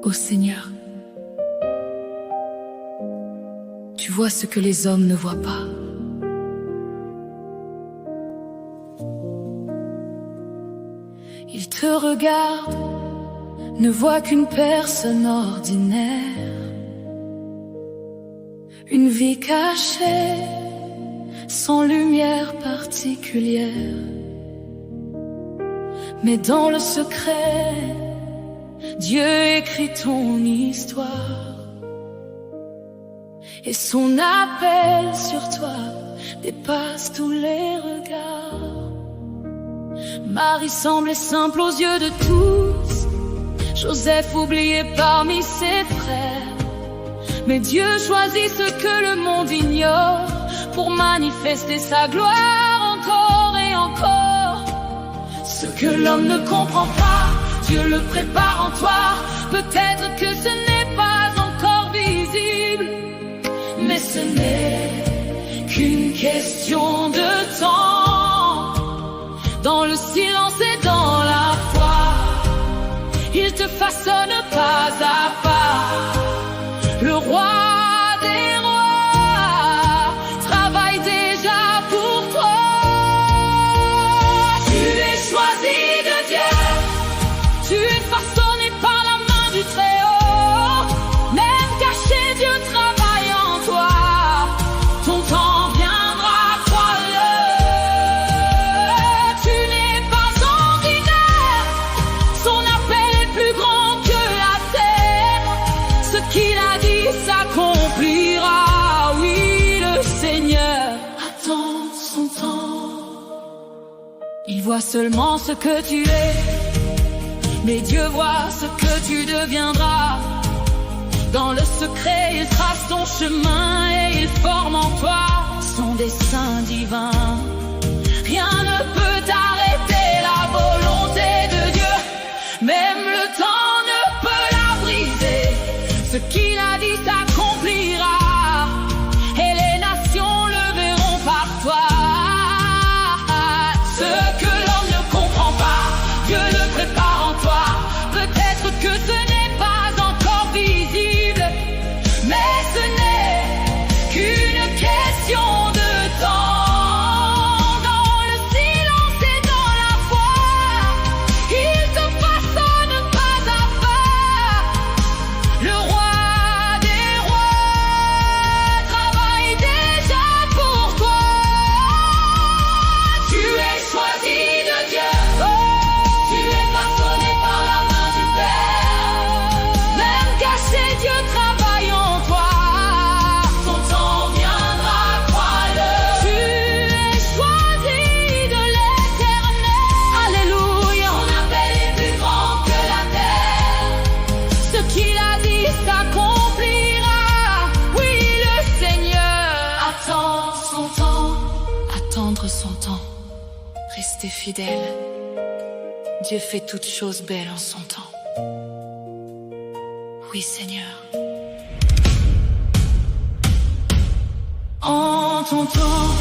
ô Seigneur. Tu vois ce que les hommes ne voient pas. Ils te regardent, ne voient qu'une personne ordinaire, une vie cachée, sans lumière particulière. Mais dans le secret, Dieu écrit ton histoire. Et son appel sur toi dépasse tous les regards. Marie semblait simple aux yeux de tous, Joseph oublié parmi ses frères. Mais Dieu choisit ce que le monde ignore pour manifester sa gloire encore et encore. Ce que l'homme ne comprend pas, Dieu le prépare en toi. Peut-être que ce n'est pas encore visible, mais ce n'est qu'une question de temps. Dans le silence et dans la foi, il te façonne pas à pas. Le roi des rois travaille déjà pour toi. Tu es choisi de Dieu, tu es façonné par la main du Très-Haut. Même caché, Dieu travaille en toi. Ton temps viendra, crois-le. Tu n'es pas ordinaire, son appel est plus grand que la terre. Ce qu'il a dit s'accomplira, oui, le Seigneur attend son temps. Il voit seulement ce que tu es, mais Dieu voit ce que tu deviendras. Dans le secret, il trace ton chemin et il forme en toi son dessein divin. Rien ne peut arrêter la volonté de Dieu, même le temps ne peut la briser. Ce qu'il a dit s'accomplira, et les nations le verront par toi. Ce que l'homme ne comprend pas, Dieu le prépare en toi. Peut-être que ce n'est pas encore visible, mais ce n'est qu'une question de temps. Dans le silence et dans la foi, il te façonne pas à pas. Le roi des rois travaille déjà pour toi. Tu es choisi de Dieu, tu es façonné par la main du Père. Même caché, Dieu travaille en toi. Ton temps viendra, crois-le. Tu es choisi de l'Éternel. Alléluia. Son appel est plus grand que la terre. Ce qu'il a dit s'accomplira. Oui, le Seigneur attend son temps. Attendre son temps. Rester fidèle. Dieu fait toutes choses belles en son temps. Oui, Seigneur. En ton temps.